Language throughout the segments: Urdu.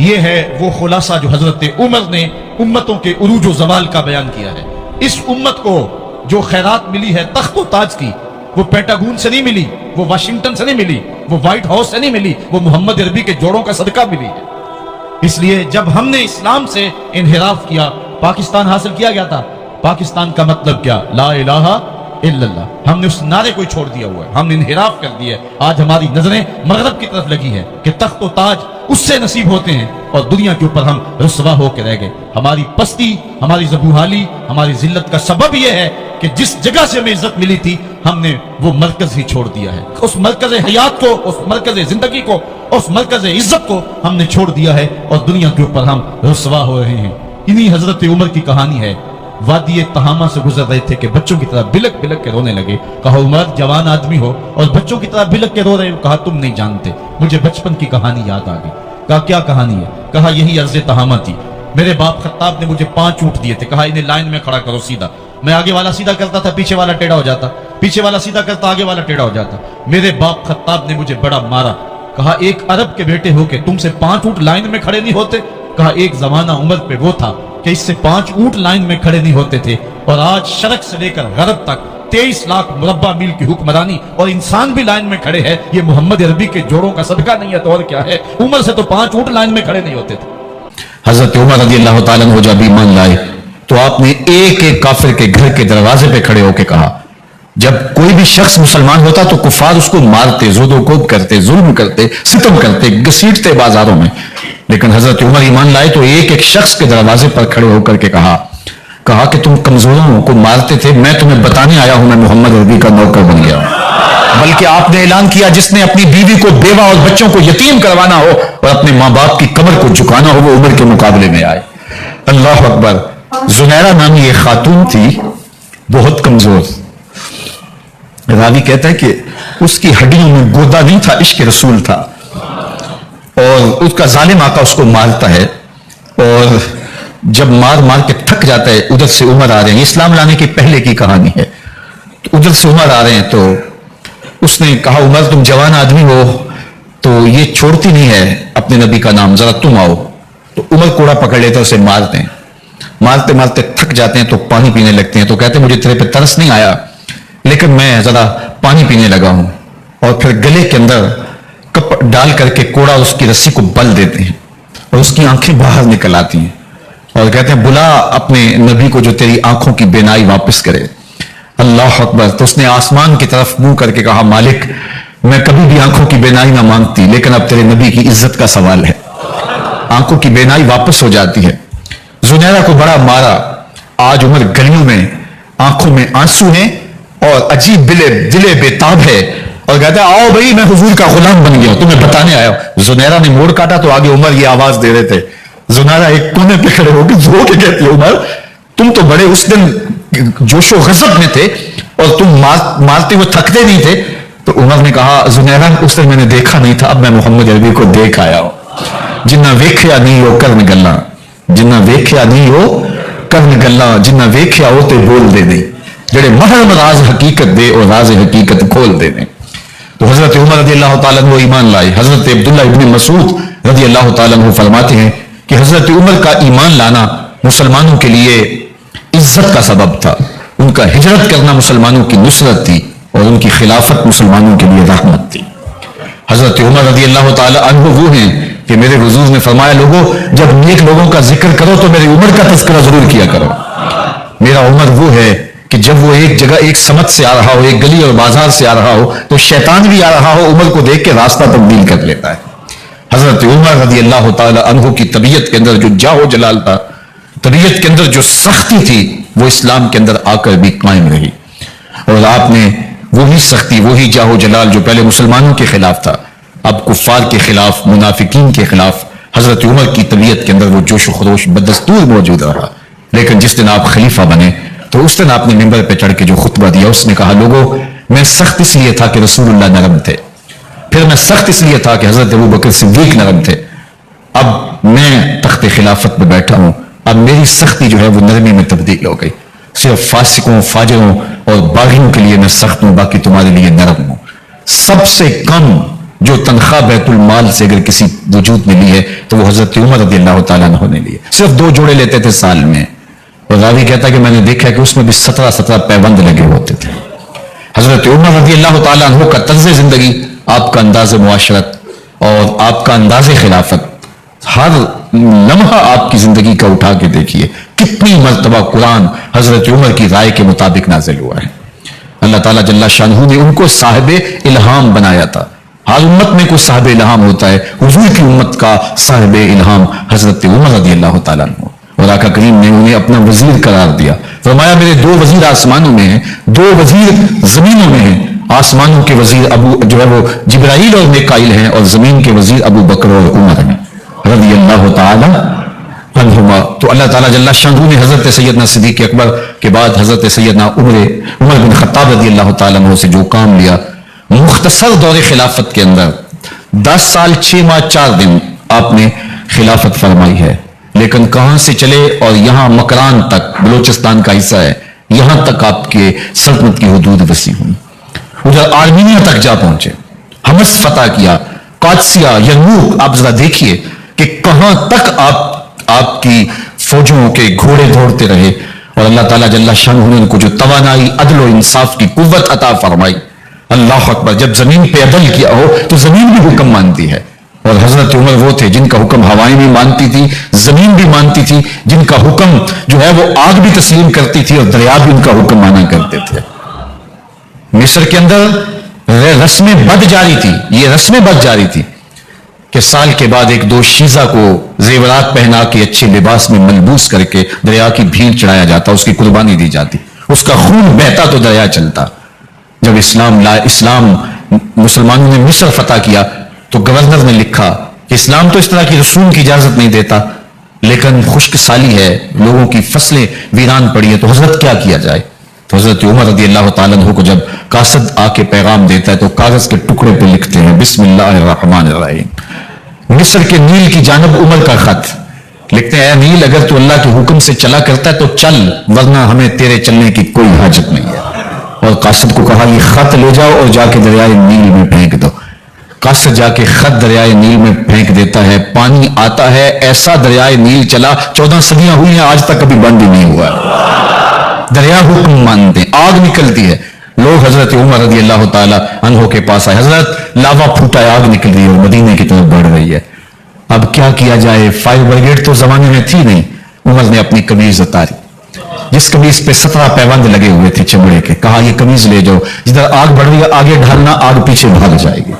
یہ ہے وہ خلاصہ جو حضرت عمر نے امتوں کے عروج و زوال کا بیان کیا ہے۔ اس امت کو جو خیرات ملی ہے تخت و تاج کی، وہ پینٹاگون سے نہیں ملی، وہ واشنگٹن سے نہیں ملی، وہ وائٹ ہاؤس سے نہیں ملی، وہ محمد عربی کے جوڑوں کا صدقہ ملی ہے۔ اس لیے جب ہم نے اسلام سے انحراف کیا، پاکستان حاصل کیا گیا تھا۔ پاکستان کا مطلب کیا؟ لا الہ الا اللہ۔ ہم نے اس نعرے کو چھوڑ دیا ہوا ہے، ہم نے انحراف کر دیا ہے۔ آج ہماری نظریں مغرب کی طرف لگی ہے کہ تخت و تاج اس سے نصیب ہوتے ہیں، اور دنیا کے اوپر ہم رسوا ہو کے رہ گئے۔ ہماری پستی، ہماری زبوحالی، ہماری ذلت کا سبب یہ ہے کہ جس جگہ سے ہمیں عزت ملی تھی ہم نے وہ مرکز ہی چھوڑ دیا ہے۔ اس مرکز حیات کو، اس مرکز زندگی کو، اس مرکز عزت کو ہم نے چھوڑ دیا ہے، اور دنیا کے اوپر ہم رسوا ہو رہے ہیں۔ انہی حضرت عمر کی کہانی ہے۔ وادی تہامہ سے گزر رہے تھے کہ بچوں کی طرح بلک بلک کے رونے لگے۔ کہا عمر جوان آدمی ہو اور بچوں کی طرح بلک کے رو رہے ہو؟ کہا تم نہیں جانتے، مجھے بچپن کی کہانی یاد آ گئی۔ کہا کیا کہانی ہے؟ کہا یہی عرض تہامہ تھی، میرے باپ خطاب نے مجھے 5 اونٹ دیے تھے، کہا انہیں لائن میں کھڑا کرو سیدھا۔ میں آگے والا سیدھا کرتا تھا، پیچھے والا ٹیڑھا ہو جاتا، پیچھے والا سیدھا کرتا، آگے والا ٹیڑھا ہو جاتا۔ میرے باپ خطاب نے مجھے بڑا مارا۔ کہا ایک عرب کے بیٹے ہو کے تم سے 5 اونٹ لائن میں کھڑے نہیں ہوتے؟ کہا ایک زمانہ عمر پہ وہ تھا کہ اس سے 5 اونٹ لائن میں کھڑے نہیں ہوتے تھے، اور آج شرق سے لے کر غرب تک 23 لاکھ مربع میل کی حکمرانی، اور انسان بھی لائن میں کھڑے ہیں۔ یہ محمد عربی کے جوڑوں کا صدقہ نہیں ہے تو اور کیا ہے؟ عمر سے تو 5 اونٹ لائن میں کھڑے نہیں ہوتے تھے۔ حضرت عمر رضی اللہ تعالیٰ عنہ جب ایمان لائے تو آپ نے ایک ایک کافر کے گھر کے دروازے پہ کھڑے ہو کے کہا، جب کوئی بھی شخص مسلمان ہوتا تو کفار اس کو مارتے، زود و کوب کرتے، ظلم کرتے، ستم کرتے، گھسیٹتے بازاروں میں، لیکن حضرت عمر ایمان لائے تو ایک ایک شخص کے دروازے پر کھڑے ہو کر کے کہا کہ تم کمزوروں کو مارتے تھے، میں تمہیں بتانے آیا ہوں میں محمد عربی کا نوکر بن گیا ہوں۔ بلکہ آپ نے اعلان کیا جس نے اپنی بیوی کو، بیوہ اور بچوں کو یتیم کروانا ہو اور اپنے ماں باپ کی کمر کو جھکانا ہو وہ عمر کے مقابلے میں آئے۔ اللہ اکبر۔ زنیرہ نامی ایک خاتون تھی، بہت کمزور۔ راوی کہتا ہے کہ اس کی ہڈیوں میں گودا نہیں تھا، عشق رسول تھا، اور اس کا ظالم آقا اس کو مارتا ہے، اور جب مار کے تھک جاتا ہے، ادھر سے عمر آ رہے ہیں، اسلام لانے کی پہلے کی کہانی ہے، تو ادھر سے عمر آ رہے ہیں، تو اس نے کہا عمر تم جوان آدمی ہو تو یہ چھوڑتی نہیں ہے اپنے نبی کا نام، ذرا تم آؤ۔ تو عمر کوڑا پکڑ لیتے اسے مارتے ہیں، مارتے مارتے تھک جاتے ہیں تو پانی پینے لگتے ہیں، تو کہتے ہیں مجھے تیرے پہ ترس نہیں آیا لیکن میں ذرا پانی پینے لگا ہوں، اور پھر گلے کے اندر کپ ڈال کر کے کوڑا اس کی رسی کو بل دیتے ہیں اور اس کی آنکھیں باہر نکل آتی ہیں، اور کہتے ہیں بلا اپنے نبی کو جو تیری آنکھوں کی بینائی واپس کرے۔ اللہ اکبر۔ تو اس نے آسمان کی طرف منہ کر کے کہا مالک میں کبھی بھی آنکھوں کی بینائی نہ مانگتی، لیکن اب تیرے نبی کی عزت کا سوال ہے۔ آنکھوں کی بینائی واپس ہو جاتی ہے۔ زنیرہ کو بڑا مارا۔ آج عمر گلیوں میں آنکھوں میں آنسو ہیں اور عجیب دلے بےتاب ہے، اور کہتا ہے آؤ بھائی میں حضور کا غلام بن گیا، تمہیں بتانے آیا ہوں۔ زنیرہ نے موڑ کاٹا تو آگے عمر یہ آواز دے رہے تھے۔ زنیرہ ایک کونے پہ کھڑے ہو کے رو کے کہتی ہے عمر تم تو بڑے اس دن جوش و غضب میں تھے اور تم مارتے ہوئے تھکتے نہیں تھے۔ تو عمر نے کہا زنیرہ اس دن میں نے دیکھا نہیں تھا، اب میں محمد عربی کو دیکھ آیا ہوں۔ جنہ ویکھیا نہیں ہو کرن گلا، جنہ ویکھیا نہیں ہو کرن گلا، جنہ ویکھیا ہو تے بول دے نہیں، جڑے محرم راز حقیقت دے اور راز حقیقت کھول دے نہیں۔ تو حضرت عمر رضی اللہ تعالیٰ عنہ ایمان لائے۔ حضرت عبداللہ ابن مسعود رضی اللہ تعالیٰ عنہ فرماتے ہیں کہ حضرت عمر کا ایمان لانا مسلمانوں کے لیے عزت کا سبب تھا، ان کا ہجرت کرنا مسلمانوں کی نصرت تھی، اور ان کی خلافت مسلمانوں کے لیے رحمت تھی۔ حضرت عمر رضی اللہ تعالیٰ عنہ وہ ہیں کہ میرے حضور نے فرمایا لوگوں جب نیک لوگوں کا ذکر کرو تو میری عمر کا تذکرہ ضرور کیا کرو۔ میرا عمر وہ ہے کہ جب وہ ایک جگہ ایک سمت سے آ رہا ہو، ایک گلی اور بازار سے آ رہا ہو تو شیطان بھی آ رہا ہو، عمر کو دیکھ کے راستہ تبدیل کر لیتا ہے۔ حضرت عمر رضی اللہ تعالیٰ عنہ کی طبیعت کے اندر جو جاہ و جلال تھا، طبیعت کے اندر جو سختی تھی، وہ اسلام کے اندر آ کر بھی قائم رہی، اور آپ نے وہی سختی، وہی جاہ و جلال جو پہلے مسلمانوں کے خلاف تھا، اب کفار کے خلاف، منافقین کے خلاف حضرت عمر کی طبیعت کے اندر وہ جوش و خروش بدستور موجود رہا۔ لیکن جس دن آپ خلیفہ بنے تو اس دن آپ نے ممبر پہ چڑھ کے جو خطبہ دیا، اس نے کہا لوگوں میں سخت اس لیے تھا کہ رسول اللہ نرم تھے، پھر میں سخت اس لیے تھا کہ حضرت ابو بکر صدیق نرم تھے، اب میں تخت خلافت پہ بیٹھا ہوں، اب میری سختی جو ہے وہ نرمی میں تبدیل ہو گئی، صرف فاسقوں، فاجروں اور باغیوں کے لیے میں سخت ہوں، باقی تمہارے لیے نرم ہوں۔ سب سے کم جو تنخواہ بیت المال سے اگر کسی وجود نے لی ہے تو وہ حضرت عمر رضی اللہ تعالیٰ عنہ نے لی ہے. صرف 2 جوڑے لیتے تھے سال میں. اور راوی کہتا ہے کہ میں نے دیکھا کہ اس میں بھی 17 پیبند لگے ہوتے تھے. حضرت عمر رضی اللہ تعالیٰ عنہ کا طرز زندگی، آپ کا انداز معاشرت اور آپ کا انداز خلافت، ہر لمحہ آپ کی زندگی کا اٹھا کے دیکھیے کتنی مرتبہ قرآن حضرت عمر کی رائے کے مطابق نازل ہوا ہے. اللہ تعالیٰ جل شانہ نے ان کو صاحب الہام بنایا تھا. ہر امت میں کوئی صاحب الہام ہوتا ہے، حضور کی امت کا صاحب الہام حضرت عمر رضی اللہ تعالیٰ عنہ، اور آقا کریم نے انہیں اپنا وزیر قرار دیا. فرمایا میرے 2 وزیر آسمانوں میں ہیں، 2 وزیر زمینوں میں ہیں. آسمانوں کے وزیر ابو جو ہے وہ جبرائیل اور میکائیل ہیں، اور زمین کے وزیر ابو بکر اور عمر ہیں رضی اللہ تعالی عنہما. تو اللہ تعالیٰ جل شانہ نے حضرت سیدنا صدیق اکبر کے بعد حضرت سیدنا عمر بن خطاب رضی اللہ تعالیٰ عنہ سے جو کام لیا، مختصر دور خلافت کے اندر 10 سال 6 ماہ 4 دن آپ نے خلافت فرمائی ہے. لیکن کہاں سے چلے اور یہاں مکران تک، بلوچستان کا حصہ ہے، یہاں تک آپ کے سلطنت کی حدود وسیع ہوئی. ادھر آرمینیا تک جا پہنچے، حمص فتح کیا، قادسیہ، یرموک. آپ ذرا دیکھیے کہ کہاں تک آپ کی فوجوں کے گھوڑے دوڑتے رہے. اور اللہ تعالیٰ جل شانہ نے ان کو جو توانائی، عدل و انصاف کی قوت عطا فرمائی. اللہ اکبر. جب زمین پہ عدل کیا ہو تو زمین بھی حکم مانتی ہے. اور حضرت عمر وہ تھے جن کا حکم ہوائیں بھی مانتی تھی، زمین بھی مانتی تھی، جن کا حکم جو ہے وہ آگ بھی تسلیم کرتی تھی اور دریا بھی ان کا حکم مانا کرتے تھے. مصر کے اندر رسم بد جاری تھی، یہ رسم بد جاری تھی کہ سال کے بعد 1-2 شیزہ کو زیورات پہنا کے اچھے لباس میں ملبوس کر کے دریا کی بھیڑ چڑھایا جاتا، اس کی قربانی دی جاتی، اس کا خون بہتا تو دریا چلتا. جب اسلام مسلمانوں نے مصر فتح کیا تو گورنر نے لکھا کہ اسلام تو اس طرح کی رسوم کی اجازت نہیں دیتا، لیکن خشک سالی ہے، لوگوں کی فصلیں ویران پڑی ہیں، تو حضرت کیا کیا جائے. تو حضرت عمر رضی اللہ تعالیٰ عنہ کو جب قاصد آ کے پیغام دیتا ہے تو کاغذ کے ٹکڑے پہ لکھتے ہیں بسم اللہ الرحمن الرحیم. مصر کے نیل کی جانب عمر کا خط لکھتے ہیں، اے نیل اگر تو اللہ کے حکم سے چلا کرتا ہے تو چل، ورنہ ہمیں تیرے چلنے کی کوئی حاجت نہیں ہے. اور قاصد کو کہا یہ خط لے جاؤ اور جا کے دریائے نیل میں پھینک دو. قاصد جا کے خط دریائے نیل میں پھینک دیتا ہے، پانی آتا ہے، ایسا دریائے نیل چلا 14 صدیاں ہوئی ہیں آج تک کبھی بند ہی نہیں ہوا. دریا حکم مانتے ہیں، آگ نکلتی ہے. لوگ حضرت عمر رضی اللہ تعالی عنہ کے پاس آئے، حضرت لاوا پھوٹا ہے، آگ نکل رہی ہے اور مدینے کی طرف بڑھ رہی ہے، اب کیا کیا جائے. فائر بریگیڈ تو زمانے میں تھی نہیں. عمر نے اپنی قمیض اتاری، جس قمیض پہ 17 پیبند لگے ہوئے تھے چمڑے کے، کہا یہ قمیض لے جاؤ، جدھر آگ بڑھ رہی ہے آگے ڈھالنا، آگ پیچھے بھاگ جائے گی.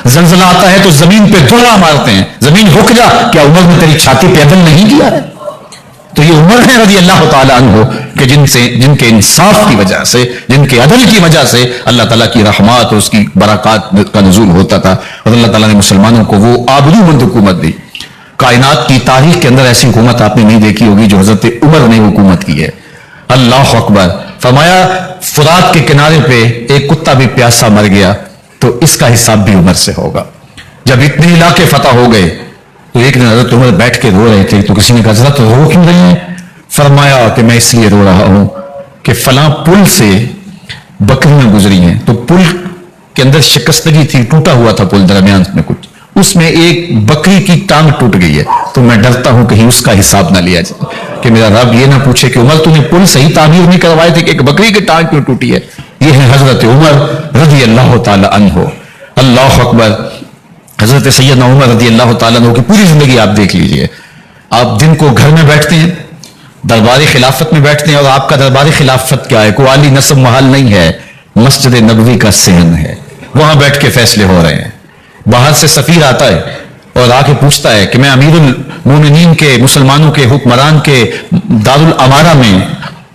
زلزلہ آتا ہے تو زمین پہ دوڑا مارتے ہیں، زمین رک جا، کیا عمر نے تیری چھاتی پہ عدل نہیں کیا ہے. تو یہ عمر ہے رضی اللہ تعالیٰ عنہ کہ جن کے انصاف کی وجہ سے، جن کے عدل کی وجہ سے اللہ تعالیٰ کی رحمات اور اس کی برکات کا نزول ہوتا تھا. اور اللہ تعالیٰ نے مسلمانوں کو وہ آبرو مند حکومت دی. کائنات کی تاریخ کے اندر ایسی حکومت آپ نے نہیں دیکھی ہوگی جو حضرت عمر نے حکومت کی ہے. اللہ اکبر. فرمایا فرات کے کنارے پہ ایک کتا بھی پیاسا مر گیا تو اس کا حساب بھی عمر سے ہوگا. جب اتنے علاقے فتح ہو گئے تو ایک دن حضرت عمر بیٹھ کے رو رہے تھے تو کسی نے کہا حضرت رو کیوں رہے ہیں؟ فرمایا کہ میں اس لیے رو رہا ہوں کہ فلاں پل سے بکریاں گزری ہیں، تو پل کے اندر شکستگی تھی، ٹوٹا ہوا تھا پل درمیان میں کچھ، اس میں ایک بکری کی ٹانگ ٹوٹ گئی ہے، تو میں ڈرتا ہوں کہیں اس کا حساب نہ لیا جائے کہ میرا رب یہ نہ پوچھے کہ عمر تو نے پل صحیح تعمیر نہیں کروائے تھے کہ ایک بکری کی ٹانگ کیوں ٹوٹی ہے. یہ ہے حضرت عمر رضی اللہ تعالی عنہ. اللہ اکبر. حضرت سیدنا عمر رضی اللہ تعالیٰ عنہ کی پوری زندگی آپ دیکھ لیجئے. آپ دن کو گھر میں بیٹھتے ہیں، دربار خلافت میں بیٹھتے ہیں، اور آپ کا دربار خلافت کیا ہے؟ کوئی عالی نصب محل نہیں ہے، مسجد نبوی کا صحن ہے، وہاں بیٹھ کے فیصلے ہو رہے ہیں. باہر سے سفیر آتا ہے اور آ کے پوچھتا ہے کہ میں امیر المومنین کے، مسلمانوں کے حکمران کے دارالامارہ میں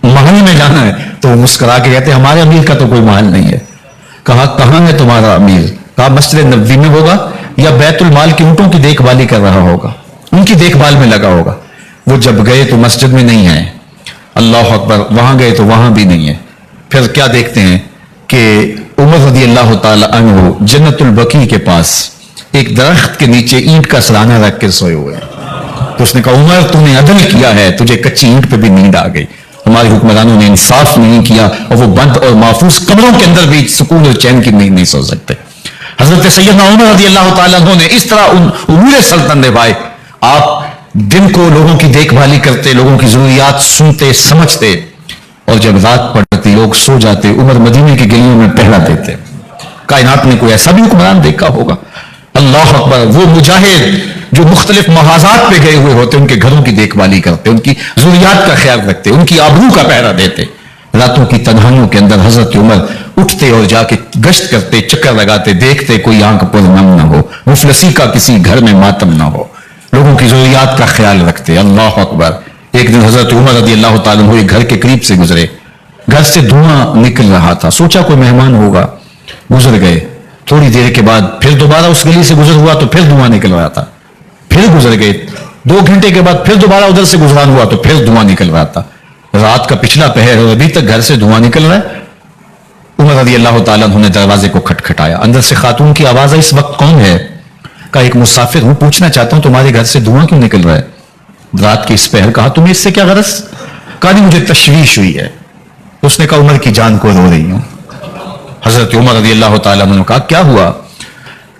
محل میں جانا ہے، تو وہ مسکرا کے کہتے ہیں ہمارے امیر کا تو کوئی محل نہیں ہے. کہا کہاں ہے تمہارا امیر؟ کہا مسجد نبوی میں ہوگا یا بیت المال کی اونٹوں کی دیکھ بھالی کر رہا ہوگا، ان کی دیکھ بھال میں لگا ہوگا. وہ جب گئے تو مسجد میں نہیں ہے. اللہ اکبر. وہاں گئے تو وہاں بھی نہیں ہے. پھر کیا دیکھتے ہیں کہ عمر رضی اللہ تعالی عنہ جنت البقیع کے پاس ایک درخت کے نیچے اینٹ کا سرانہ رکھ کے سوئے ہوئے ہیں. تو اس نے کہا عمر تو نے عدل کیا ہے، تجھے کچی اینٹ پہ بھی نیند آ گئی. ہمارے حکمرانوں نے انصاف نہیں کیا اور وہ بند اور محفوظ قبروں کے اندر بھی سکون اور چین کی نیند نہیں سو سکتے. حضرت سیدنا عمر رضی اللہ تعالیٰ عنہ نے اس طرح امور سلطنت نبھائے. آپ دن کو لوگوں کی دیکھ بھالی کرتے, لوگوں کی ضروریات سنتے سمجھتے, اور جب رات پڑتی لوگ سو جاتے, عمر مدینے کی گلیوں میں پہرا دیتے. کائنات میں کوئی ایسا بھی حکمران دیکھا ہوگا؟ اللہ اکبر. وہ مجاہد جو مختلف محاذات پہ گئے ہوئے ہوتے, ان کے گھروں کی دیکھ بھالی کرتے, ان کی ضروریات کا خیال رکھتے, ان کی آبرو کا پہرا دیتے. راتوں کی تنہائیوں کے اندر حضرت عمر اٹھتے اور جا کے گشت کرتے, چکر لگاتے, دیکھتے کوئی آنکھ پر نم نہ ہو, مفلسی کا کسی گھر میں ماتم نہ ہو, لوگوں کی ضروریات کا خیال رکھتے. اللہ اکبر. ایک دن حضرت عمر رضی اللہ تعالیٰ عنہ گھر کے قریب سے گزرے, گھر سے دھواں نکل رہا تھا, سوچا کوئی مہمان ہوگا, گزر گئے. تھوڑی دیر کے بعد پھر دوبارہ اس گلی سے گزر ہوا تو پھر دھواں نکل رہا تھا, پھر گزر گئے. 2 گھنٹے کے بعد پھر دوبارہ ادھر سے گزران ہوا تو پھر دھواں نکل رہا تھا. رات کا پچھلا پہر اور ابھی تک گھر سے دھواں نکل رہا ہے. عمر رضی اللہ تعالیٰ عنہ نے دروازے کو کھٹکھٹایا. اندر سے خاتون کی آواز ہے, اس وقت کون ہے؟ کہا ایک مسافر ہوں, پوچھنا چاہتا ہوں تمہارے گھر سے دھواں کیوں نکل رہا ہے رات کے اس پہر؟ کہا تمہیں اس سے کیا غرض؟ کہا نہیں مجھے تشویش ہوئی ہے. اس نے کہا عمر کی جان کو رو رہی ہوں. حضرت عمر رضی اللہ تعالیٰ عنہ نے کہا کیا ہوا؟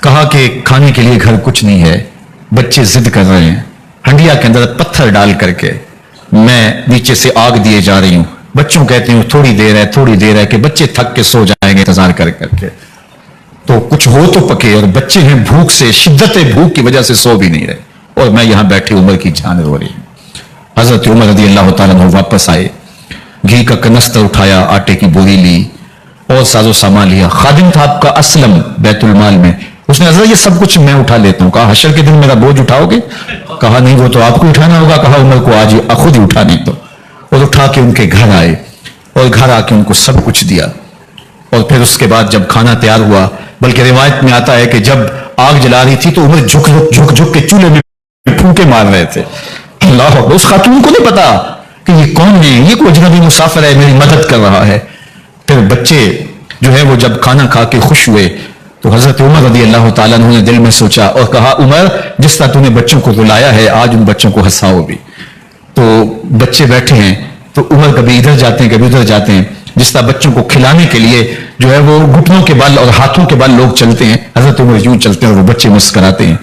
کہا کہ کھانے کے لیے گھر کچھ نہیں ہے, بچے ضد کر رہے ہیں, ہنڈیا کے اندر پتھر ڈال کر کے میں نیچے سے آگ دیے جا رہی ہوں. بچوں کہتے ہیں تھوڑی دیر ہے کہ بچے تھک کے سو جائیں گے انتظار کر کے, تو کچھ ہو تو پکے, اور بچے ہیں بھوک سے, شدت بھوک کی وجہ سے سو بھی نہیں رہے, اور میں یہاں بیٹھے عمر کی جان رو رہی ہوں. حضرت عمر رضی اللہ تعالیٰ عنہ واپس آئے, گھی کا کنستر اٹھایا, آٹے کی بوری لی اور ساز و سامان لیا. خادم تھا آپ کا اسلم بیت المال میں, اس نے حضرت یہ سب کچھ میں اٹھا لیتا ہوں. کہا حشر کے دن میرا بوجھ اٹھاؤ گے؟ کہا نہیں وہ تو آپ کو اٹھانا ہوگا. کہا عمر کو آج خود ہی اٹھانے دو. اور اٹھا کے ان کے گھر آئے, اور گھر آ کے ان کو سب کچھ دیا. اور پھر اس کے بعد جب کھانا تیار ہوا, بلکہ روایت میں آتا ہے کہ جب آگ جلا رہی تھی تو عمر جھک کے چولہے میں پھونکے مار رہے تھے. اللہ اکبر. اس خاتون کو نہیں پتا کہ یہ کون ہے, یہ کوئی اجنبی مسافر ہے, میری مدد کر رہا ہے. پھر بچے جو ہے وہ جب کھانا کھا کے خوش ہوئے تو حضرت عمر رضی اللہ تعالیٰ عنہ نے دل میں سوچا اور کہا عمر جس طرح تو نے بچوں کو رلایا ہے آج ان بچوں کو ہنساؤ بھی. تو بچے بیٹھے ہیں تو عمر کبھی ادھر جاتے ہیں کبھی ادھر جاتے ہیں. جس طرح بچوں کو کھلانے کے لیے جو ہے وہ گھٹنوں کے بل اور ہاتھوں کے بل لوگ چلتے ہیں, حضرت عمر یوں چلتے ہیں اور وہ بچے مسکراتے ہیں.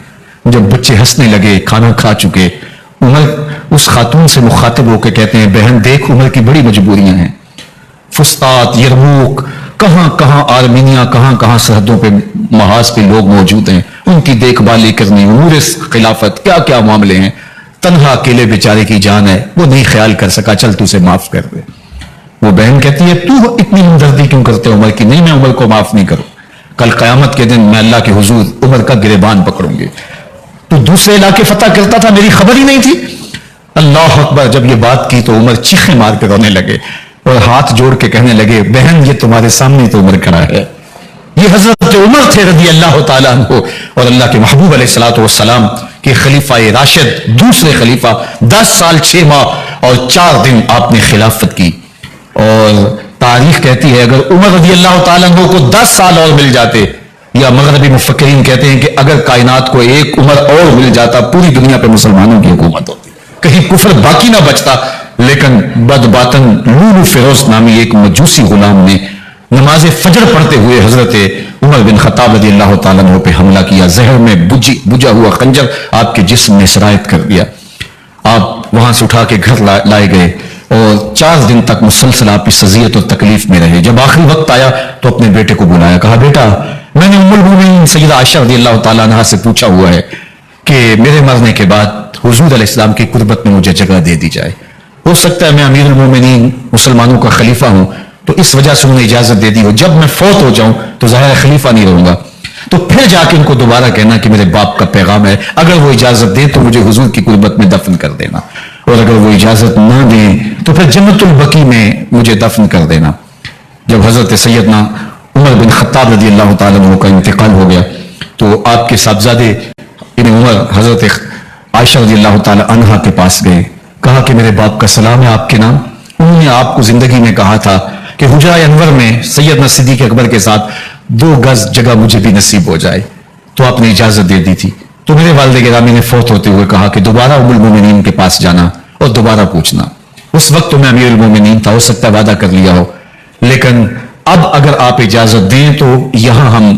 جب بچے ہنسنے لگے, کھانا کھا چکے, عمر اس خاتون سے مخاطب ہو کے کہتے ہیں بہن دیکھ عمر کی بڑی مجبوریاں ہیں. فسطاط, یرموک, کہاں کہاں آرمینیا, کہاں کہاں سرحدوں پہ محاذ پہ لوگ موجود ہیں, ان کی دیکھ بھالی کرنی, امور خلافت, کیا کیا معاملے ہیں. تنہا اکیلے بیچارے کی جان ہے, وہ نہیں خیال کر سکا, چل تو اسے معاف کر دے. وہ بہن کہتی ہے تو اتنی ہمدردی کیوں کرتے عمر کی؟ نہیں میں عمر کو معاف نہیں کروں, کل قیامت کے دن میں اللہ کے حضور عمر کا گریبان پکڑوں گی. تو دوسرے علاقے فتح کرتا تھا, میری خبر ہی نہیں تھی. اللہ اکبر. جب یہ بات کی تو عمر چیخیں مار کے رونے لگے اور ہاتھ جوڑ کے کہنے لگے بہن یہ تمہارے سامنے تو عمر کھڑا ہے. یہ حضرت عمر تھے رضی اللہ تعالیٰ عنہ, اور اللہ کے محبوب علیہ الصلوۃ والسلام کے خلیفہ راشد, دوسرے خلیفہ. 10 سال 6 ماہ اور 4 دن آپ نے خلافت کی. اور تاریخ کہتی ہے اگر عمر رضی اللہ تعالیٰ عنہ کو 10 سال اور مل جاتے, یا مغربی مفکرین کہتے ہیں کہ اگر کائنات کو ایک عمر اور مل جاتا پوری دنیا پہ مسلمانوں کی حکومت ہوتی, کہیں کفر باقی نہ بچتا. لیکن بدباطن لولو فیروز نامی ایک مجوسی غلام نے نماز فجر پڑھتے ہوئے حضرت عمر بن خطاب رضی اللہ تعالیٰ عنہ پہ حملہ کیا. زہر میں بجھا ہوا خنجر آپ کے جسم میں سرایت کر دیا. آپ وہاں سے اٹھا کے گھر لائے گئے اور 4 دن تک مسلسل آپ اس اذیت اور تکلیف میں رہے. جب آخری وقت آیا تو اپنے بیٹے کو بلایا, کہا بیٹا میں نے ام المومنین سیدہ عائشہ رضی اللہ تعالیٰ عنہا سے پوچھا ہوا ہے کہ میرے مرنے کے بعد حضور علیہ السلام کی قربت میں مجھے جگہ دے دی جائے. ہو سکتا ہے میں امیر المومنین مسلمانوں کا خلیفہ ہوں تو اس وجہ سے انہیں اجازت دے دی ہو, جب میں فوت ہو جاؤں تو ظاہر خلیفہ نہیں رہوں گا. تو پھر جا کے ان کو دوبارہ کہنا کہ میرے باپ کا پیغام ہے, اگر وہ اجازت دے تو مجھے حضور کی قربت میں دفن کر دینا, اور اگر وہ اجازت نہ دیں تو پھر جنت البقیع میں مجھے دفن کر دینا. جب حضرت سیدنا عمر بن خطاب رضی اللہ تعالیٰ عنہ کا انتقال ہو گیا تو آپ کے صاحبزادے ابن عمر حضرت عائشہ رضی اللہ تعالیٰ عنہا کے پاس گئے, کہا کہ میرے باپ کا سلام ہے آپ کے نام. انہوں نے آپ کو زندگی میں کہا تھا کہ حجرہ انور میں سیدنا صدیق اکبر کے ساتھ 2 گز جگہ مجھے بھی نصیب ہو جائے, تو آپ نے اجازت دے دی تھی. تو میرے والد گرامی نے فوت ہوتے ہوئے کہا کہ دوبارہ ام المومنین کے پاس جانا اور دوبارہ پوچھنا. اس وقت تو میں امیر المومنین تھا, ہو سکتا ہے وعدہ کر لیا ہو, لیکن اب اگر آپ اجازت دیں تو یہاں ہم